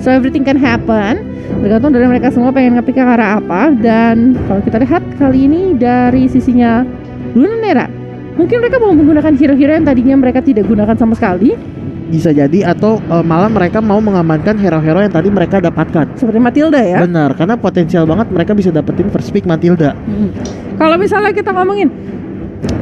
So everything can happen, tergantung dari mereka semua pengen nge-pick ke arah apa. Dan kalau kita lihat kali ini dari sisinya Lunanera, mungkin mereka mau menggunakan hero-hero yang tadinya mereka tidak gunakan sama sekali. Bisa jadi, atau malah mereka mau mengamankan hero-hero yang tadi mereka dapatkan. Seperti Matilda ya. Benar, karena potensial banget mereka bisa dapetin first pick Matilda. Kalau misalnya kita ngomongin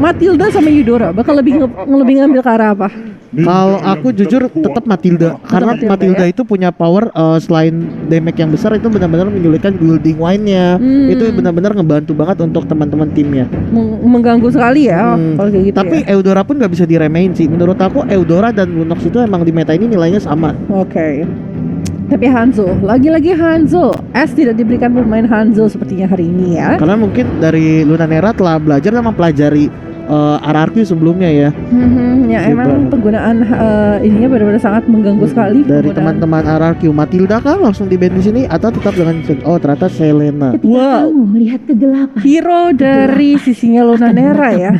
Matilda sama Eudora, bakal lebih ngambil ke arah apa? Kalau aku jujur tetap Matilda, karena Matilda ya? itu punya power selain damage yang besar, itu benar-benar menyulitkan building wine-nya. Itu benar-benar ngebantu banget untuk teman-teman timnya. Mengganggu sekali ya kalau kayak gitu. Tapi ya? Eudora pun nggak bisa diremehin sih. Menurut aku Eudora dan Lunox itu emang di meta ini nilainya sama. Oke. Tapi Hanzo, lagi-lagi Hanzo. S tidak diberikan pemain Hanzo sepertinya hari ini ya. Karena mungkin dari Lunanera telah belajar dan mempelajari RRQ sebelumnya ya. Ya emang penggunaan ininya benar-benar sangat mengganggu sekali. Dari teman-teman RRQ, Matilda kan langsung di band di sini atau tetap dengan ternyata Selena. Wow, melihat kegelapan. Hero dari sisinya Lunanera ya.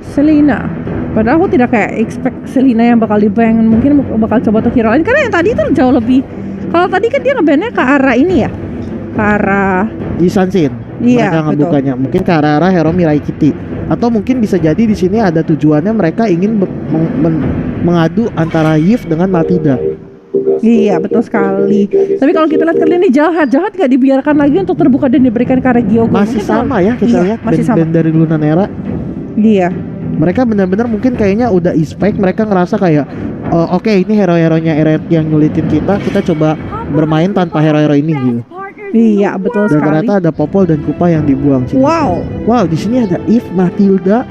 Selena. Padahal aku tidak kayak expect Selena yang bakal dibangun, mungkin bakal coba tuh hero lain, karena yang tadi itu jauh lebih. Kalau tadi kan dia ngebandnya ke arah ini ya, ke arah Isansin. Iya, mereka ngebukanya mungkin ke arah hero Mirai Kitty, atau mungkin bisa jadi di sini ada tujuannya mereka ingin mengadu antara Yves dengan Matilda. Iya betul sekali. Tapi kalau kita lihat kali ini jahat gak dibiarkan lagi untuk terbuka dan diberikan ke arah Gyogo. Masih sama ya kita lihat masih sama. band dari Lunanera. Iya. Mereka benar-benar mungkin kayaknya udah expect, mereka ngerasa kayak oke, ini hero-heronya RRQ yang nyulitin kita coba bermain tanpa hero-hero ini gitu. Iya betul dan sekali. ternyata ada Popol dan Kupa yang dibuang sini. Wow, di sini ada Yves, Matilda,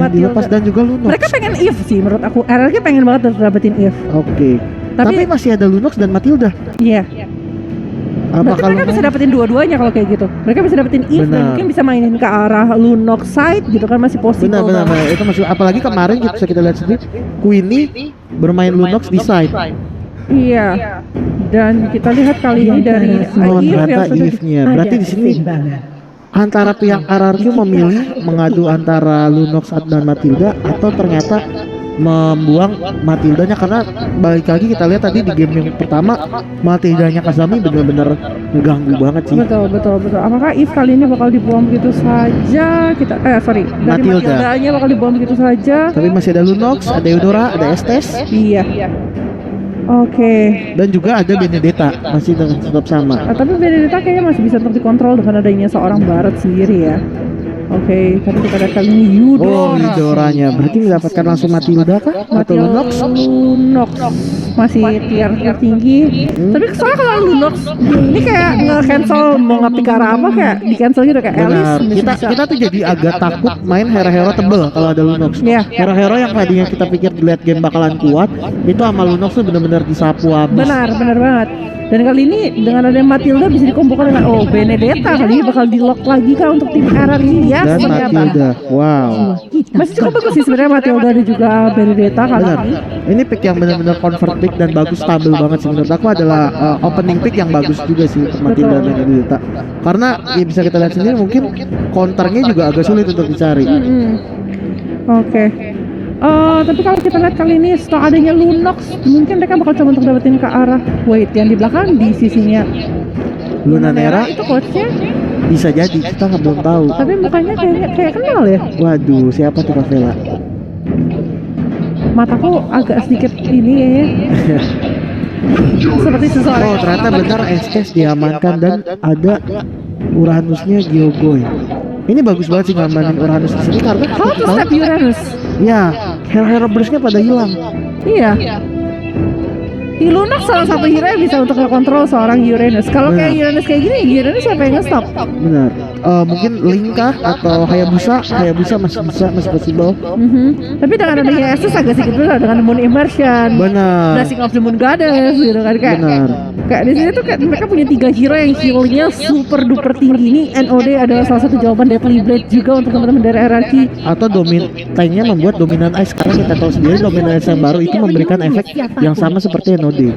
dilepas dan juga Lunox. Mereka pengen Yves sih menurut aku. RRQ pengen banget dapetin Yves. Oke. Tapi masih ada Lunox dan Matilda. Iya. Berarti Bakal mereka bisa dapetin dua-duanya kalau kayak gitu. Mereka bisa dapetin Yves dan mungkin bisa mainin ke arah Lunox side gitu kan, masih possible. Benar. Itu masih, apalagi kemarin bisa kita lihat sendiri Queenie bermain Lunox di side. Iya. Dan kita lihat kali ini dari Yves-nya. Berarti di sini antara pihak RRQ memilih mengadu antara Lunox dan Matilda, atau ternyata membuang Matildanya, karena balik lagi kita lihat tadi di game yang pertama Matildanya Kazami benar-benar ngeganggu banget sih. Betul. Apakah Yves kali ini bakal dibuang begitu saja? Dari Matildanya bakal dibuang begitu saja. Tapi masih ada Lunox, ada Eudora, ada Estes. Iya. Oke. Dan juga ada Benedetta masih tetap sama. Tapi Benedetta kayaknya masih bisa untuk dikontrol dengan adanya seorang Barat sendiri ya. Oke, tapi kita lihat kali ini Eudoranya berarti mendapatkan langsung Matilda kah? Atau Lunox? Lunox masih tier tinggi. Tapi soalnya kalau Lunox ini kayak nge-cancel mau nge-pick ke arah apa, kayak di-cancel gitu kayak Alice. Kita tuh jadi agak takut main hero-hero tebel kalau ada Lunox. Iya. Hero-hero yang tadinya kita pikir di late game bakalan kuat, itu sama Lunox tuh benar-benar disapu habis. Benar banget. Dan kali ini dengan adanya Matilda bisa dikumpulkan dengan Benedetta, kali ini bakal di-lock lagi kan untuk tim RRQ ya. Dan Matilda, wow. Masih cukup bagus sih sebenarnya Matilda dan juga Benedetta kali ini. Ini pick yang benar-benar convert pick dan bagus, stabil banget sih menurut aku, adalah opening pick yang bagus juga sih untuk Matilda dan Benedetta. Karena ya bisa kita lihat sendiri mungkin counternya juga agak sulit untuk dicari. Oke. Tapi kalau kita lihat kali ini setelah adanya Lunox, mungkin mereka bakal coba untuk dapetin ke arah yang di belakang di sisinya Lunanera. Itu coachnya Bisa jadi, kita belum tahu. tapi mukanya kayak kenal ya. Waduh, siapa tuh Kavela? Mataku agak sedikit ini ya. Seperti seseorang. Oh, ternyata benar Estes diamankan dan ada Uranusnya Gyogoy. Ini bagus banget sih ngamanin Uranus di sini karena How to step Uranus? ya, hero-hero burstnya pada hilang. Iya. Di Lunox salah satu hero yang bisa untuk ngekontrol seorang Uranus. Kalau kayak Uranus kayak gini, Uranus siapa yang nge-stop? Benar. Mungkin Link kah atau Hayabusa masih possible. Tapi dengan adanya Estus agak sedikit berbeda dengan Moon Immersion. Benar. Blessing of the Moon Goddess gitu kan, kayak. Benar. Kayak di sini tuh kayak mereka punya 3 hero yang healnya super duper tinggi. Ini NOD adalah salah satu jawaban Deadly Blade juga untuk teman-teman dari RRQ. Atau tanknya membuat dominan ice, karena kita tahu sendiri dominan ice yang baru itu memberikan efek yang sama seperti NOD.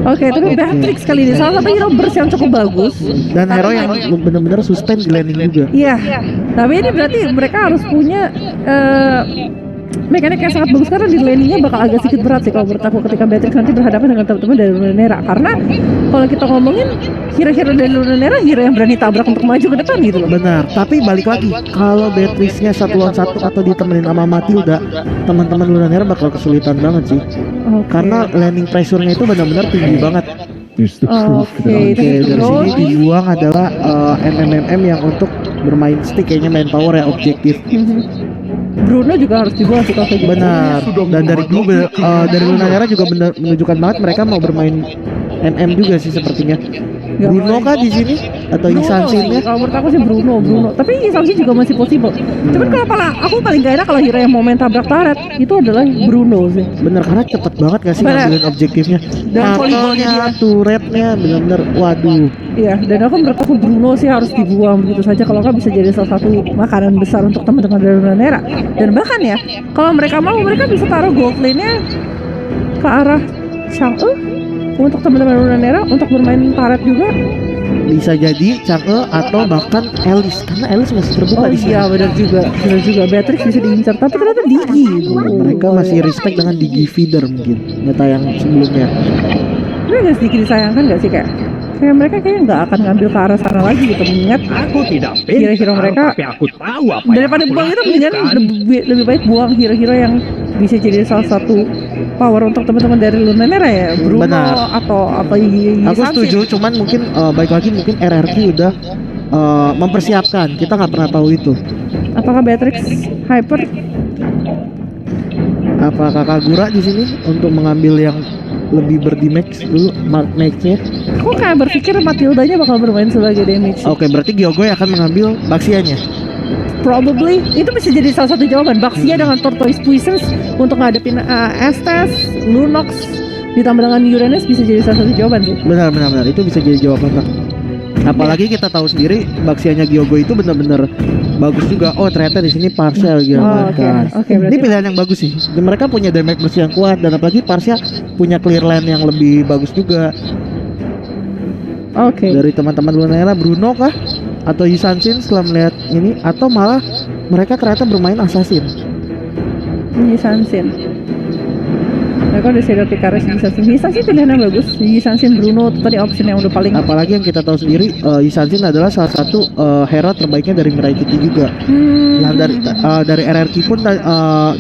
Oke, tapi Beatrix kali ini salah satu hero burst yang cukup bagus dan hero yang benar-benar suspend di landing juga. Iya, tapi ini berarti mereka harus punya mekanik yang sangat bagus karena di landingnya bakal agak sedikit berat sih kalau menurut aku ketika Beatrix nanti berhadapan dengan teman-teman dari Lunanera, karena kalau kita ngomongin hero-hero dari Lunanera, hero yang berani tabrak untuk maju ke depan gitu loh. Benar, tapi balik lagi kalau Beatrixnya 1 lawan 1 atau ditemenin sama Matilda, teman-teman Lunanera bakal kesulitan banget sih. Karena landing pressure-nya itu benar-benar tinggi banget. Oke, dari sini dibuang adalah MMM yang untuk bermain stick, kayaknya main power ya, objektif. Bruno juga harus dibuang sih kalau kayak gitu. Benar. Dan dari dari Lunanera juga benar menunjukkan banget mereka mau bermain MM juga sih sepertinya. Bruno kah di sini atau Isansin ya? Kalau menurut aku sih Bruno. Tapi Isansin juga masih possible. Cuman kalau aku paling gak enak kalau hero yang mau main tabrak turret itu adalah Bruno sih. Bener, karena cepet banget gak sih ngambilin objektifnya. Dan volleynya turretnya bener-bener waduh. Iya, dan menurut aku Bruno sih harus dibuang begitu saja, kalau nggak bisa jadi salah satu makanan besar untuk teman-teman dari Lunanera. Dan bahkan ya, kalau mereka mau, mereka bisa taruh gold lane-nya ke arah Chang'e untuk teman-teman Lunanera untuk bermain turret juga. Bisa jadi Chang'e atau bahkan Alice, karena Alice masih terbuka di sini. Iya, benar juga. Beatrix bisa diincar, tapi ternyata Digi. Mereka masih respect dengan Digi feeder mungkin meta yang sebelumnya. Ini agak sedikit disayangkan nggak sih, kayak mereka kayaknya nggak akan ngambil ke arah sana lagi gitu, mengingat Aku tidak hero-hero mereka, tapi aku tahu apa daripada yang aku buang itu mendingan lakukan. lebih baik buang hero-hero yang bisa jadi salah satu power untuk teman-teman dari Lunanera ya, Bruno Benar. atau Aku setuju, cuman mungkin baik lagi mungkin RRQ udah mempersiapkan, kita nggak pernah tahu itu. Apakah Beatrix hyper? Apakah Kagura di sini untuk mengambil yang lebih berdamage dulu, max-nya? Aku kayak berpikir Matildanya bakal bermain sebagai damage. Oke, berarti Gyogoy akan mengambil Baxianya. Probably itu bisa jadi salah satu jawaban. Baxia dengan Tortoise Puissance untuk ngadepin Estes, Lunox ditambah dengan Uranus bisa jadi salah satu jawaban sih. Benar, itu bisa jadi jawaban Pak. Apalagi kita tahu sendiri Baxianya Gyogoy itu benar-benar bagus juga. Oh, ternyata di sini Parsia lagi amankan. Oke, Ini pilihan yang bagus sih. Dan mereka punya damage bersih yang kuat, dan apalagi Parsia punya clear lane yang lebih bagus juga. Oke. Dari teman-teman Lunanera, Bruno kah? Atau Isansin setelah melihat ini, atau malah mereka ternyata bermain assassin. Ini Sansin. Mereka udah Shadow Picaris Yisansin pilihan yang bagus. Yisansin, Bruno itu tadi option yang udah paling. Apalagi yang kita tahu sendiri, Yisansin adalah salah satu hero terbaiknya dari Mirai Kitty juga. Nah, dari RRQ pun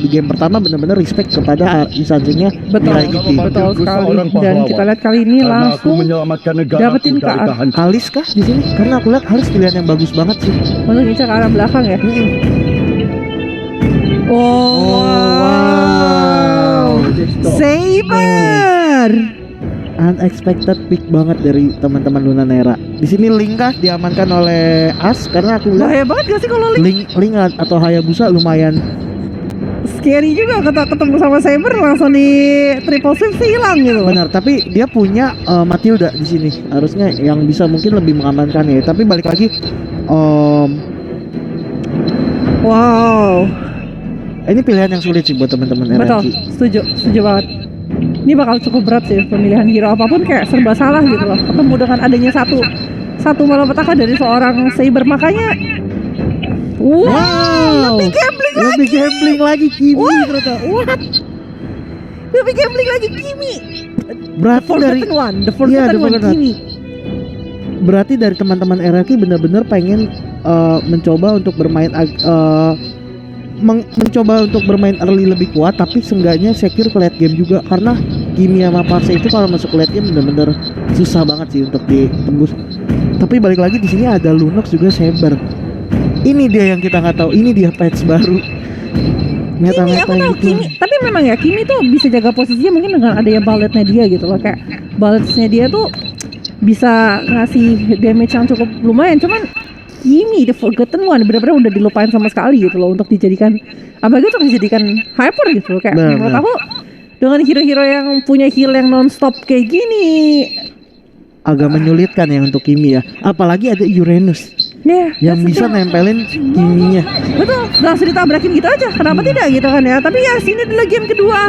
di game pertama benar-benar respect kepada Yisansinnya Mirai Kitty. Betul sekali. Dan kita lihat kali ini Karena aku langsung menyelamatkan negara dapetin ke arah Alice kah di sini? Karena aku lihat Alice pilihan yang bagus banget sih. untuk ngincar ke arah belakang ya. Wow. Saber. Unexpected pick banget dari teman-teman Lunanera. Di sini Link kah diamankan oleh As, karena aku lihat Bahaya banget gak sih kalau Link atau Hayabusa lumayan scary juga ketemu sama Saber langsung di triple save hilang gitu. benar. Tapi dia punya Matilda di sini, harusnya yang bisa mungkin lebih mengamankan ya. Tapi balik lagi, Wow. ini pilihan yang sulit sih buat teman-teman Betul, RRQ. setuju banget. Ini bakal cukup berat sih pemilihan hero apapun, kayak serba salah gitu loh. Ketemu dengan adanya satu malapetaka dari seorang Saber, makanya lebih gambling lagi Kimi ternyata. What? Lebih gambling lagi Kimi. Berarti dari The Forgotten One Kimi. Berarti dari teman-teman RRQ benar-benar pengen mencoba untuk bermain mencoba untuk bermain early lebih kuat, tapi seenggaknya secure ke late game juga, karena Kimi sama Parse itu kalau masuk ke late game benar-benar susah banget sih untuk ditembus. Tapi balik lagi di sini ada Lunox juga Saber. Ini dia yang kita nggak tahu. Ini dia patch baru. Kimi, aku tahu Kimi, tapi memang ya Kimi tuh bisa jaga posisinya mungkin dengan adanya balletnya dia gitu loh, kayak balletnya dia tuh bisa ngasih damage yang cukup lumayan. Cuman Kimi The Forgotten One benar-benar udah dilupain sama sekali gitu loh untuk dijadikan untuk dijadikan hyper gitu loh, kayak menurut aku dengan hero-hero yang punya heal yang non-stop kayak gini agak menyulitkan ya untuk Kimi ya. Apalagi ada Uranus yang bisa nempelin Kiminya. Betul, langsung ditabrakin gitu aja. Kenapa tidak gitu kan ya? Tapi ya sini adalah game kedua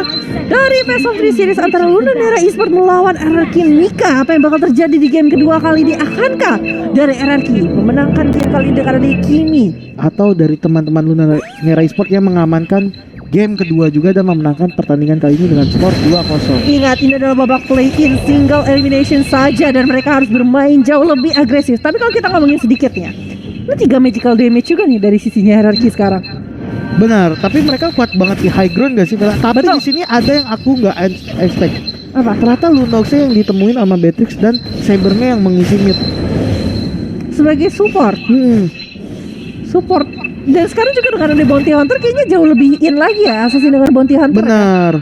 dari Best of 3 series antara Lunanera Esports melawan RRQ Nika. Apa yang bakal terjadi di game kedua kali ini? Akankah dari RRQ memenangkan game kali ini karena dari Kimi, atau dari teman-teman Lunanera Esports yang mengamankan game kedua juga dan memenangkan pertandingan kali ini dengan skor 2-0. Ingat, ini adalah babak play-in single elimination saja dan mereka harus bermain jauh lebih agresif. Tapi kalau kita ngomongin sedikitnya, ini 3 magical damage juga nih dari sisinya hierarki sekarang. Benar, tapi mereka kuat banget di high ground gak sih, Bella? Tapi Betul. di sini ada yang aku nggak expect. Apa? Ternyata Lunox-nya yang ditemuin sama Beatrix dan Saber-nya yang mengisi mid. Sebagai support. Support. Dan sekarang juga dengan ada Bounty Hunter kayaknya jauh lebih in lagi ya Assassin dengan Bounty Hunter. Benar.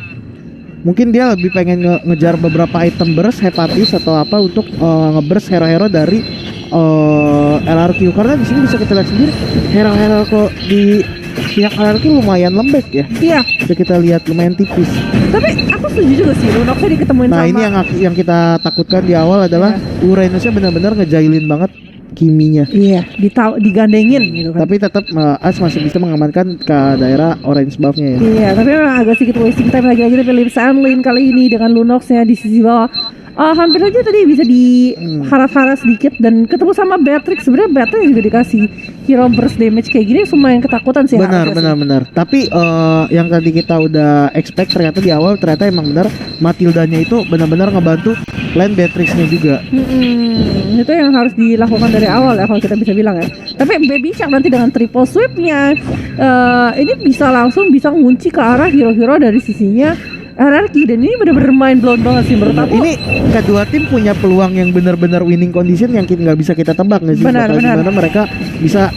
Mungkin dia lebih pengen ngejar beberapa item burst, hepatis atau apa untuk ngeburst hero-hero dari LRQ, karena di sini bisa kita lihat sendiri hero-hero kok di pihak LRQ lumayan lembek ya. Iya. Bisa kita lihat lumayan tipis. Tapi aku setuju juga sih Lunox-nya diketemuin Nah sama. ini yang kita takutkan di awal adalah Uranusnya benar-benar ngejailin banget kiminya. Iya, digandengin gitu kan. Tapi tetap As masih bisa mengamankan ke daerah orange buff-nya ya. Iya, tapi memang agak sedikit wasting time lagi-lagi tapi Liv Sandlin kali ini dengan Lunox-nya di sisi bawah. Hampir aja tadi bisa diharas-haras sedikit dan ketemu sama Beatrix. Sebenarnya Beatrix juga dikasih hero burst damage kayak gini lumayan ketakutan sih. Benar. Tapi yang tadi kita udah expect ternyata di awal ternyata emang benar Matildanya itu benar-benar ngebantu lane Beatrix-nya juga. Itu yang harus dilakukan dari awal ya kalau kita bisa bilang ya. Tapi Baby Shark nanti dengan triple sweep-nya ini bisa langsung bisa ngunci ke arah hero-hero dari sisinya hierarki dan ini benar-benar mind blown banget sih menurut aku. Ini kedua tim punya peluang yang benar-benar winning condition yang kita nggak bisa kita tebak nggak sih? Benar. Gimana mereka bisa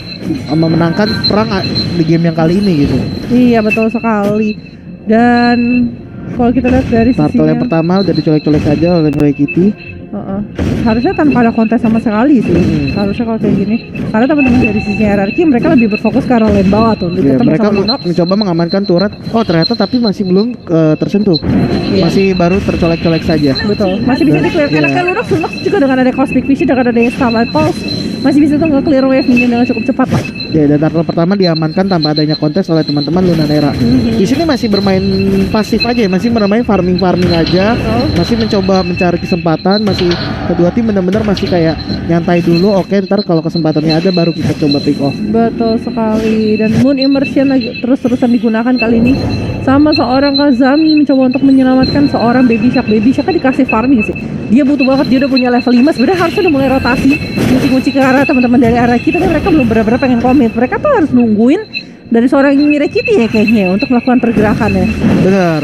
memenangkan perang di game yang kali ini gitu. Iya betul sekali. Dan kalau kita lihat dari Turtle sisinya yang pertama udah dicolek-colek aja oleh Mirai Kitty. harusnya tanpa ada kontes sama sekali sih. Harusnya kalau kayak gini. Karena teman-teman dari sisi hierarki mereka lebih berfokus ke arah lane bawah tuh. Ya, mereka mencoba mengamankan turret. Oh ternyata tapi masih belum tersentuh. Masih baru tercolek-colek saja. Betul. Masih bisa di-clear. Enaknya Lunox juga dengan ada Cosmic Vision, dengan ada Starlight Pulse, masih bisa tuh nge-clear wave minion dengan cukup cepat lah. Ya, dan turtle pertama diamankan tanpa adanya kontes oleh teman-teman Lunanera. Di sini masih bermain pasif aja, masih bermain farming aja, masih mencoba mencari kesempatan, masih kedua tim benar-benar masih kayak nyantai dulu. Oke, ntar kalau kesempatannya ada baru kita coba pick off. Betul sekali. Dan Moon Immersion lagi terus-terusan digunakan kali ini sama seorang Kazami mencoba untuk menyelamatkan seorang Baby Shark. Baby Shark kan dikasih farming sih. Dia butuh banget, dia udah punya level 5. Sebenarnya harusnya udah mulai rotasi, kunci-kunci ke arah teman-teman dari arah kita, tapi mereka belum benar-benar pengen komit. Mereka tuh harus nungguin dari seorang Mirai Kitty ya kayaknya untuk melakukan pergerakannya. Benar.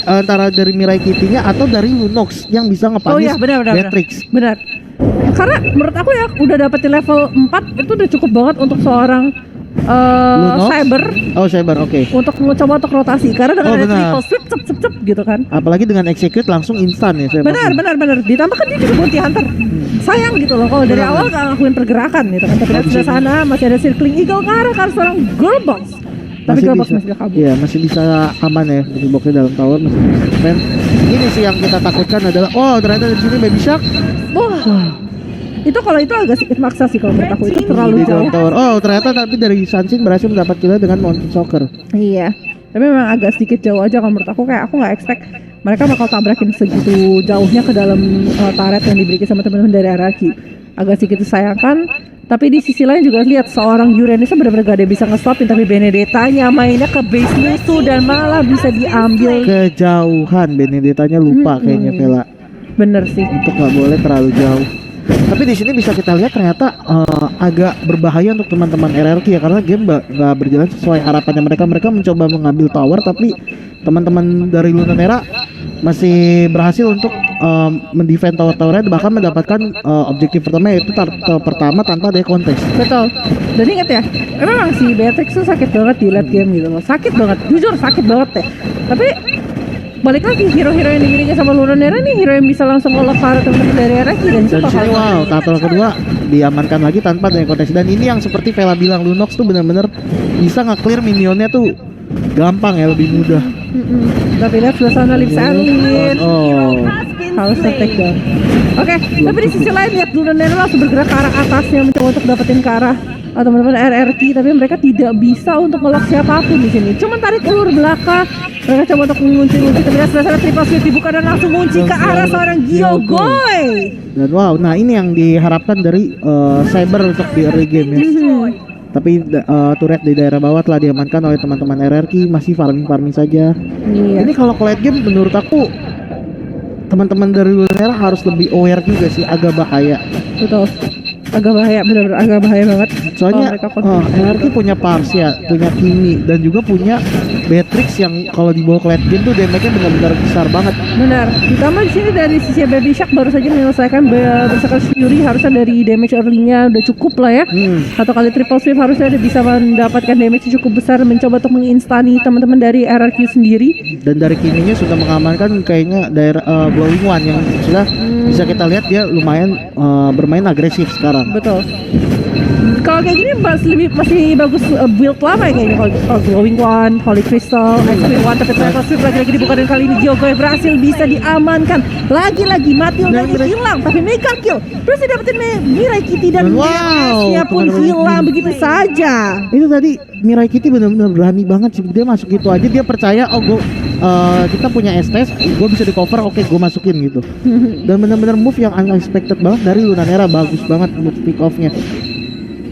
Antara dari Mirai Kitty-nya atau dari Lunox yang bisa ngepanis benar. Beatrix. Benar. Karena menurut aku ya udah dapetin level 4 itu udah cukup banget untuk seorang Cyber. Oh, Cyber, oke. Untuk mencoba untuk rotasi karena dengan ada benar. triple sweep cep gitu kan. Apalagi dengan execute langsung instan ya. Benar. Ditambah kan dia juga bounty hunter. Sayang gitu loh kalau dari awal gak ngelakuin pergerakan gitu kan. Tapi dari sebelah sana masih ada circling eagle ke arah seorang girl box. Tapi girl box masih kabur. Iya, masih bisa aman ya. Girl boxnya dalam tower masih bisa. Dan ini sih yang kita takutkan adalah ternyata di sini Baby Shark. Itu kalau itu agak sedikit maksa sih kalau menurut aku, itu terlalu jauh. Ternyata tapi dari Sunsin berhasil mendapat kill dengan Mountain Soccer. Iya. Tapi memang agak sedikit jauh aja kalau menurut aku, kayak aku nggak expect mereka bakal tabrakin segitu jauhnya ke dalam turret yang diberikan sama teman-teman dari hierarki. Agak sedikit disayangkan. Tapi di sisi lain juga lihat seorang Uranusnya benar-benar gak ada bisa nge-stopin, tapi Benedettanya mainnya ke base musuh dan malah bisa diambil kejauhan. Benedettanya lupa kayaknya Vela. Bener sih. Untuk nggak boleh terlalu jauh. Tapi di sini bisa kita lihat ternyata agak berbahaya untuk teman-teman RRQ ya, karena game nggak berjalan sesuai harapannya mereka. Mereka mencoba mengambil tower, tapi teman-teman dari Lunanera masih berhasil untuk mendefend tower-towernya, bahkan mendapatkan objektif pertama, yaitu pertama tanpa ada kontes. Betul. Dan ingat ya, memang si Beatrix tuh sakit banget di late game gitu loh. Sakit banget, jujur sakit banget deh. Tapi balik lagi, hero-hero yang dimiliki sama Lunanera nih, hero yang bisa langsung nge-lock para teman-teman dari RRQ dan sini turtle kedua diamankan lagi tanpa ada kontes. Dan ini yang seperti Vela bilang, Lunox tuh benar-benar bisa nge-clear minionnya tuh gampang ya, lebih mudah. Tapi lihat sebelah sana Liv Sandlin harus take down. Oke, tapi di sisi lain lihat Lunanera langsung bergerak ke arah atasnya mencoba untuk dapetin ke arah teman-teman RRQ, tapi mereka tidak bisa untuk nge-lock siapapun di sini. Cuma tarik ulur belakang. Mereka coba untuk mengunci, tapi lihat sebelah sana triple sweep dibuka dan langsung mengunci ke arah seorang Gyogoy. Dan nah ini yang diharapkan dari Cyber untuk di early game ya. Tapi turret di daerah bawah telah diamankan oleh teman-teman RRQ, masih farming saja. Iya. Ini kalau late game menurut aku teman-teman dari Lunera harus lebih aware juga sih, agak bahaya. Betul. Agak bahaya, benar-benar agak bahaya banget. Soalnya mereka konflik. RRQ punya Parsia, punya Kimi, dan juga punya Beatrix yang kalau dibawa ke late game tuh damage-nya benar-benar besar banget. Benar. Ditambah di sini dari sisi Baby Shark baru saja menyelesaikan berserker Fury, harusnya dari damage early-nya udah cukup lah ya. Satu kali triple sweep harusnya udah bisa mendapatkan damage cukup besar, mencoba untuk menginstani teman-teman dari RRQ sendiri. Dan dari Kiminya sudah mengamankan kayaknya daerah Glowing One yang sudah bisa kita lihat dia lumayan bermain agresif sekarang. Betul. Kalau kayak gini masih bagus build lama ya kayaknya. Kalau Glowing One, Holy Crystal, Ice Queen One, tapi triple sweep lagi-lagi dibuka, dan kali ini Gyogoy berhasil bisa diamankan. Lagi-lagi Matildanya hilang, tapi Mega Kill berhasil dapetin Mirai Kitty, dan DS-nya pun hilang begitu saja. Itu tadi Mirai Kitty benar-benar berani banget sih, dia masuk gitu aja, dia percaya kita punya STS, gue bisa di cover, oke gue masukin gitu. Dan benar-benar move yang unexpected banget dari Lunanera, bagus banget move pick off-nya.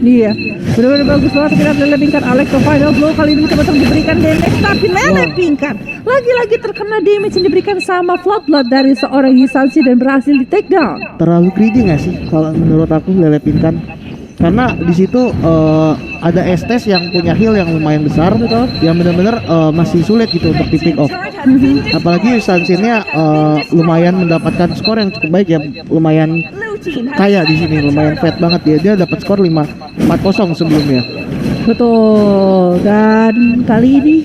Iya, benar-benar bagus banget. Kita Lele Pingkan Alex ke final blow kali ini coba diberikan damage, tapi Lele Pingkan lagi-lagi terkena damage yang diberikan sama Floodblood dari seorang Yisansi dan berhasil di take down. Terlalu greedy nggak sih kalau menurut aku Lele Pingkan? Karena di situ ada Estes yang punya heal yang lumayan besar, betul, yang benar-benar masih sulit gitu untuk di pick off. Apalagi Yusansinnya lumayan mendapatkan skor yang cukup baik ya, lumayan kaya di sini, lumayan fat banget dia dapat skor 4-0 sebelumnya. Betul. Dan kali ini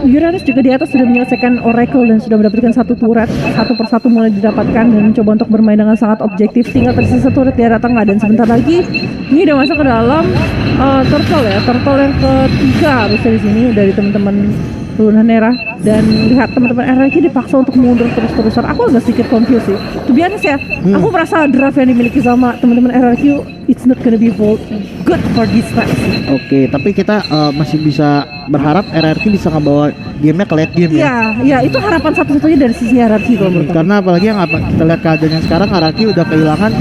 Uranus juga di atas sudah menyelesaikan Oracle dan sudah mendapatkan satu turret, satu persatu mulai didapatkan dan mencoba untuk bermain dengan sangat objektif. Tinggal tersisa turret di arah tengah, dan sebentar lagi ini udah masuk ke dalam turtle ya, turtle yang ketiga harusnya di sini dari teman-teman Lunanera. Dan lihat teman-teman RRQ dipaksa untuk mundur terus-terusan. Aku agak sedikit confused sih. To be honest ya, aku merasa draft yang dimiliki sama teman-teman RRQ it's not gonna be good for this match. Oke, tapi kita masih bisa berharap RRQ bisa ngebawa gamenya ke late game ya. Iya, itu harapan satu-satunya dari sisi RRQ kalau menurut aku. Karena apalagi yang kita lihat keadaannya sekarang, RRQ udah kehilangan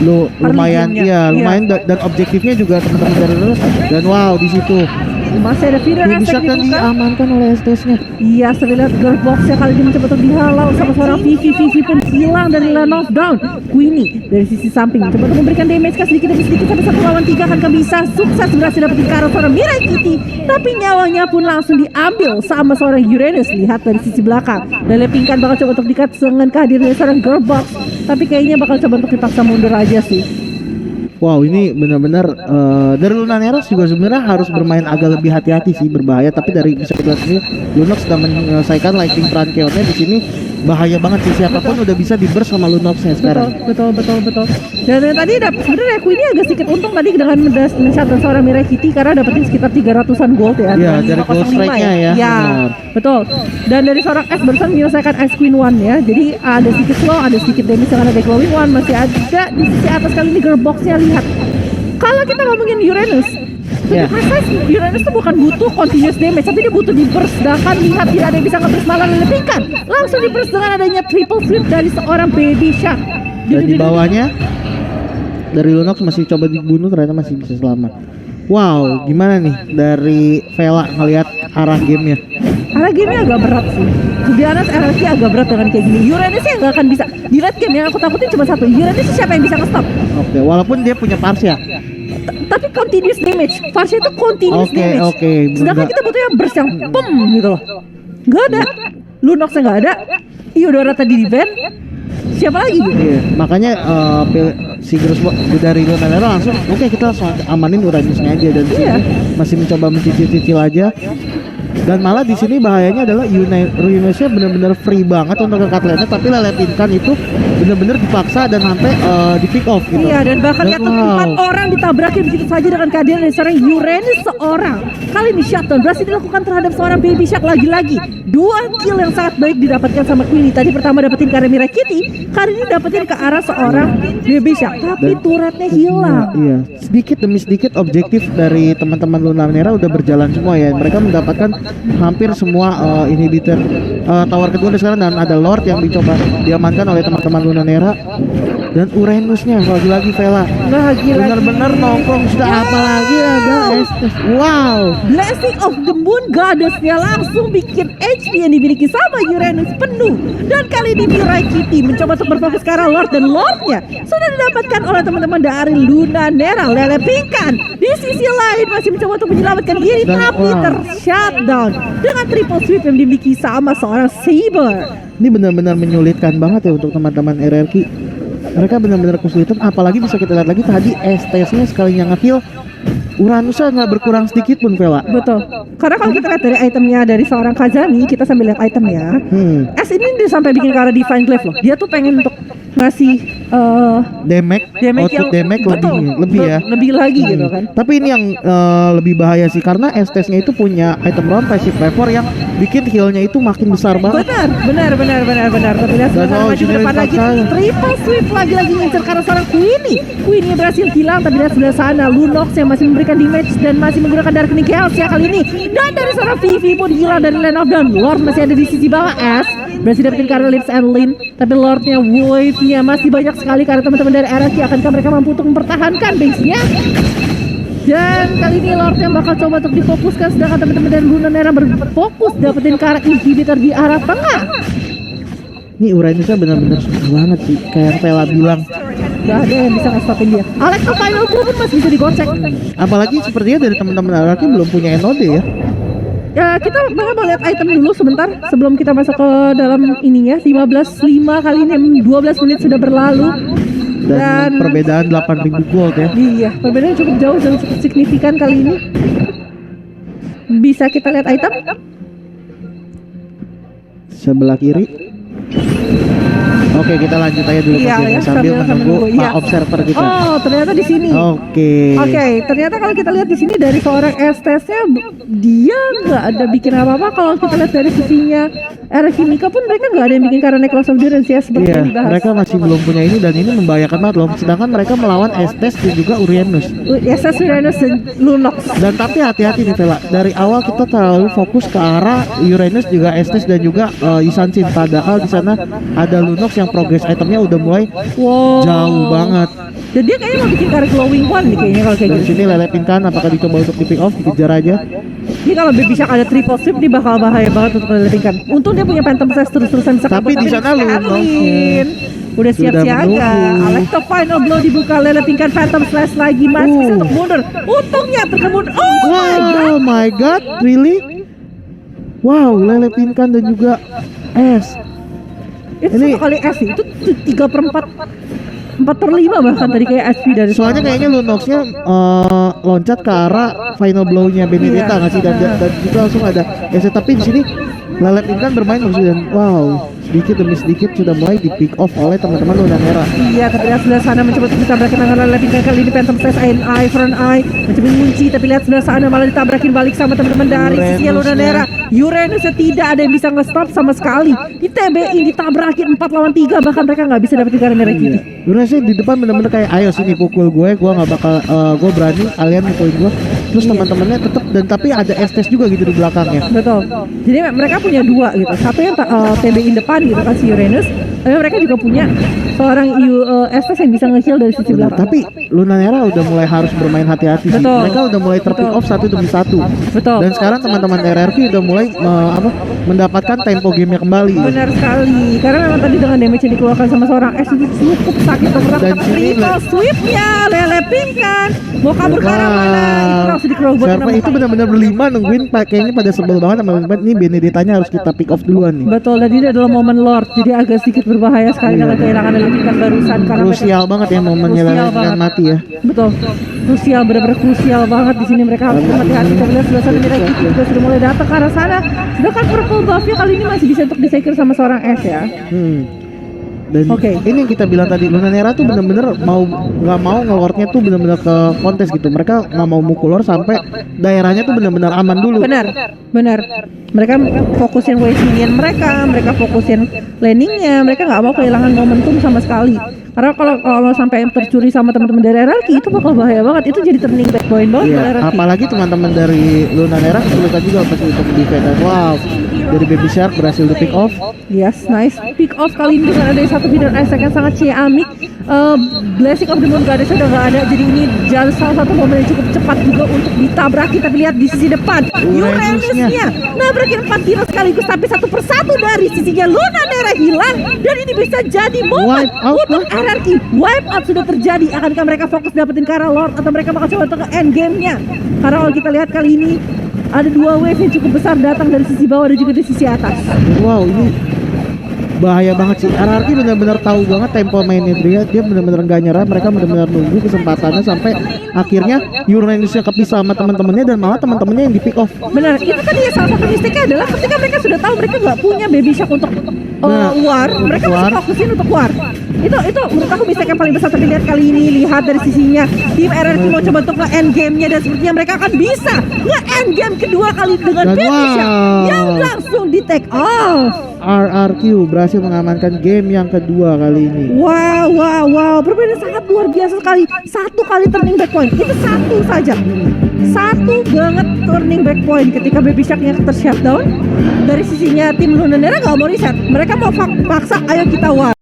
lumayan, lumayan dan objektifnya juga teman-teman dari Lunus. Dan wow, di situ masih ada Feeder bisa Aspect kan dibuka. diamankan oleh STS-nya. Iya, saya lihat girl box-nya kali ini mencoba untuk dihalau sama seorang Vivi pun hilang dari line of down. Queenie dari sisi samping mencoba untuk memberikan damage sedikit demi sedikit sampai 1 lawan 3 akan bisa sukses berhasil dapetin karo seorang Mirai Kitty, tapi nyawanya pun langsung diambil sama seorang Uranus. Lihat dari sisi belakang, Lele Pingkan bakal coba untuk dikat dengan kehadiran seorang girl box, tapi kayaknya bakal coba untuk dipaksa mundur aja sih. Wow, ini benar-benar dari Lunanera juga sebenarnya harus bermain agak lebih hati-hati sih, berbahaya. Tapi dari bisa kita lihat sini, Lunox sudah menyelesaikan Lightning Trankeonnya di sini. Bahaya banget sih, siapapun udah bisa di-burst sama Lunoxnya sekarang. Betul. Dan tadi sebenarnya aku ini agak sedikit untung tadi dengan men-shutdown seorang Mirai Kitty karena dapetin sekitar 300-an gold ya. Iya, dari gold strike-nya ya. Iya, betul. Dan dari seorang S barusan menyelesaikan Ice Queen One ya. Jadi ada sedikit slow, ada sedikit damage yang ada di Glowing One, masih ada di sisi atas kali ini girl box-nya. Lihat, kalau kita ngomongin Uranus, Uranus itu bukan butuh continuous damage, tapi dia butuh di-burst. Sedangkan lihat tidak ada yang bisa nge-burst, malah Lele Pingkan langsung di-burst dengan adanya triple sweep dari seorang Baby Shark. Dan di bawahnya dari Lunox masih coba dibunuh, ternyata masih bisa selamat. Wow, gimana nih dari Vela ngelihat arah gamenya? Arah gamenya agak berat sih. Kebiasaan RRQ agak berat dengan kayak gini. Uranus sih nggak akan bisa. Di late game yang aku takutin cuma satu. Uranus siapa yang bisa nge-stop? Oke, walaupun dia punya Parsia. Tapi continuous damage. Parsia itu continuous damage. Oke. Sedangkan kita butuhnya burst yang gitu loh. Nggak ada. Lunoxnya nggak ada. Eudora tadi di ban. Siapa lagi gitu? Iya, makanya si Grus dari Lunanera langsung oke, kita langsung amanin Uranusnya aja, dan sini masih mencoba mencicil-cicil aja. Dan malah di sini bahayanya adalah Uranusnya benar-benar free banget untuk ke lane-nya, tapi Lele Pingkan itu benar-benar dipaksa dan sampai di pick off gitu. Iya, dan bahkan lihat 4 orang ditabrakin begitu saja dengan kehadiran dari seorang Uranus seorang. Kali ini shutdown berhasil dilakukan terhadap seorang Baby Shark lagi-lagi. 2 kill yang sangat baik didapatkan sama Queenie. Tadi pertama dapetin ke arah Mirai Kitty, kali ini dapetin ke arah seorang Baby Shark, tapi turretnya hilang. Iya, sedikit demi sedikit objektif dari teman-teman Lunanera udah berjalan semua ya. Mereka mendapatkan hampir semua inhibitor tower kedua sekarang, dan ada Lord yang dicoba diamankan oleh teman-teman Lunanera, dan Uranusnya lagi-lagi Vela benar-benar nongkrong sudah, apalagi ada Estes. Wow, Blessing of the Moon Goddess-nya langsung bikin HP yang dimiliki sama Uranus penuh. Dan kali ini Mirai Kitty mencoba untuk berfokus ke arah Lord, dan Lordnya sudah didapatkan oleh teman-teman dari Lunanera. Lele Pinkan di sisi lain masih mencoba untuk menyelamatkan diri, Dan, tapi wow, tershutdown dengan triple sweep yang dimiliki sama seorang Saber. ini benar-benar menyulitkan banget ya untuk teman-teman RRQ. Mereka benar-benar kesulitan, apalagi bisa kita lihat lagi tadi STS-nya sekalinya nge-heal, Uranusnya nggak berkurang sedikit pun Vela. Betul. Karena kalau kita lihat dari itemnya dari seorang Kazami, kita sambil lihat itemnya, S ini dia sampai bikin ke arah Divine Glaive loh. Dia tuh pengen untuk ngasih Damage output damage lebih ya. Lebih lagi gitu kan. Tapi ini yang lebih bahaya sih, karena STS-nya itu punya item round passive flavor yang bikin heal-nya itu makin besar banget. Benar. Tapi lihat sebentar maju ke depan lagi, triple sweep lagi ngincer karena seorang Queenie berhasil hilang, tapi lihat sebelah sana Lunox yang masih memberikan damage dan masih menggunakan Darkening Chaos ya kali ini. Dan dari seorang Vivi pun hilang dari Land of Dawn. Lord masih ada di sisi bawah, S berhasil dapetin karena Lips and Lin, tapi Lordnya wave-nya masih banyak sekali karena teman-teman dari RRQ. Akankah mereka mampu untuk mempertahankan base-nya? Dan kali ini Lord yang bakal coba untuk difokuskan, sedangkan teman-teman dari Lunanera berfokus dapetin ke arah inhibitor di arah tengah. Ini Uranusnya benar-benar susah banget sih, kayak yang Vela bilang. Gak ada yang bisa nge-stopin dia. Alex ke final blue pun masih bisa digocek. Apalagi sepertinya dari teman-teman RRQ belum punya NOD ya. Ya kita bakal lihat item dulu sebentar sebelum kita masuk ke dalam ininya. 15-5 kali ini 12 menit sudah berlalu. Dan perbedaan 8.000 gold ya. Iya, perbedaan cukup jauh dan cukup signifikan kali ini. Bisa kita lihat item? Sebelah kiri. Oke, kita lanjut aja dulu Iya, sambil menunggu iya. Pak observer kita. Oh, ternyata di sini. Oke, ternyata kalau kita lihat di sini dari seorang STS-nya dia nggak ada bikin apa-apa. Kalau kita lihat dari sisinya RRQ Mika pun mereka nggak ada yang bikin karena Necklace of Durance ya, seperti Iya, yang dibahas. mereka masih belum punya ini, dan ini membahayakan banget loh. Sedangkan mereka melawan Estes dan juga Uranus. SS Uranus dan Lunox. Dan tapi hati-hati nih Vela, dari awal kita terlalu fokus ke arah Uranus juga Estes dan juga Isansin, padahal di sana ada Lunox yang progress itemnya udah mulai jauh banget. Dan dia kayaknya mau bikin karena glowing one nih kayaknya kalau kayak Dan gitu. sini Lele Pinkan, apakah dicoba untuk di pick off, dikejar aja. Ini kalau Baby Shark ada triple sweep dia bakal bahaya banget untuk meleletkan. Untung dia punya Phantom Slash terus-terusan bisa Tapi di sana Lunoxnya udah siap-siaga. Alex the final blow dibuka, Lele Pinkan Phantom Slash lagi masih bisa untuk mundur. Untungnya terkemun. Oh my god, really? Wow, Lele Pinkan dan juga S. Itu Ini- satu kali S sih, itu 4/5 bahkan tadi kayak SP dari Soalnya kayaknya Lunoxnya loncat ke arah final blow-nya Benedetta nggak sih, dan juga langsung ada S. Tapi di sini Lele Pinkan bermain bagus, dan wow, sedikit demi sedikit sudah mulai di pick off oleh teman-teman Lunanera. Iya, tapi lihat sebelah sana mencoba untuk ditabrakin tangan Lele Pinkan kali ini Phantom Slash eye for an eye mencoba mengunci, tapi lihat sebelah sana malah ditabrakin balik sama teman-teman dari sisi Lunanera. Uranusnya tidak ada yang bisa nge-stop sama sekali. Di TBI ditabrakin 4 lawan 3, bahkan mereka nggak bisa dapetin karena merah Kitty. Uranusnya di depan bener-bener kayak ayo sini pukul gue nggak bakal gue berani, kalian mukulin gue. Terus teman-temannya tetap, dan tapi ada Estes juga gitu di belakangnya. Betul. Jadi mereka punya dua gitu. Satu yang TBI depan gitu kan si Uranus, tapi mereka juga punya seorang Estes yang bisa nge-heal dari sisi Benar, belakang. tapi Lunanera udah mulai harus bermain hati-hati sih. Betul. Mereka udah mulai terpick off satu demi satu. Betul. Dan sekarang teman-teman RRQ udah mulai mendapatkan tempo gamenya kembali. Benar sekali, karena memang tadi dengan damage yang dikeluarkan sama seorang S itu cukup sakit banget. Dan sini Triple sweepnya Lele Pinkan mau kabur ke arah mana? Itu langsung dikerobot. Server itu benar-benar berlima nungguin, kayaknya pada sebel banget sama ini Benedettanya harus kita pick off duluan nih. Betul, dan ini adalah momen Lord, jadi agak sedikit berbahaya sekali dengan kehilangan Lele Pinkan barusan karena Krusial banget ya momennya Krusial Lele Pinkan banget. mati ya. Betul, krusial, benar-benar krusial banget di sini. Mereka harus hati-hati. Kita lihat sebelah sana Mirai Kitty juga sudah mulai datang ke arah sana. Sedangkan purple buff-nya kali ini masih bisa untuk disecure sama seorang S ya. Dan Oke. ini yang kita bilang tadi, Lunanera tuh bener-bener nggak mau ngelordnya tuh bener-bener ke kontes gitu. Mereka nggak mau mukul lord sampai daerahnya tuh bener-bener aman dulu. Benar. Mereka fokusin wave minion mereka fokusin landingnya, mereka nggak mau kehilangan momentum sama sekali. Karena kalau sampai tercuri sama teman-teman dari RRQ itu bakal bahaya banget. Itu jadi turning back point banget buat Iya, RRQ. apalagi teman-teman dari Lunanera kesulitan juga pas untuk defend. Dan wow, dari Baby Shark berhasil di pick off. Yes, nice pick off kali ini dengan ada satu hidden Isaac yang sangat ciamik. Blessing of the Moon Goddess udah nggak ada, jadi ini jalan salah satu momen yang cukup cepat juga untuk ditabrak. Kita lihat di sisi depan Uranusnya nabrakin 4 hero sekaligus, tapi satu persatu dari sisinya Lunanera hilang, dan ini bisa jadi momen untuk RRQ. Wipe out sudah terjadi. Akankah mereka fokus dapetin Kara Lord atau mereka bakal coba untuk end game-nya? Karena kalau kita lihat kali ini ada 2 wave yang cukup besar datang dari sisi bawah dan juga dari sisi atas. Wow, ini bahaya banget sih. RRQ benar-benar tahu banget tempo mainnya dia benar-benar nggak nyerah. Mereka benar-benar nunggu kesempatannya sampai akhirnya Uranusnya kepisah sama teman-temannya dan malah teman-temannya yang di pick off. Benar, itu tadi ya salah satu mistiknya adalah ketika mereka sudah tahu mereka nggak punya Baby Shark untuk war, mereka masih fokusin untuk war. Itu menurut aku mistake yang paling besar. Tapi lihat kali ini, lihat dari sisinya tim RRQ mau coba untuk nge-end game-nya, dan sepertinya mereka akan bisa nge-end game kedua kali dengan Baby Shark yang langsung di take off. RRQ berhasil mengamankan game yang kedua kali ini. Wow, perbedaan sangat luar biasa sekali. 1 kali turning back point, itu 1 saja. 1 banget turning back point ketika Baby Shark-nya ter-shutdown. Dari sisinya tim Lunanera nggak mau reset, mereka mau paksa ayo kita war.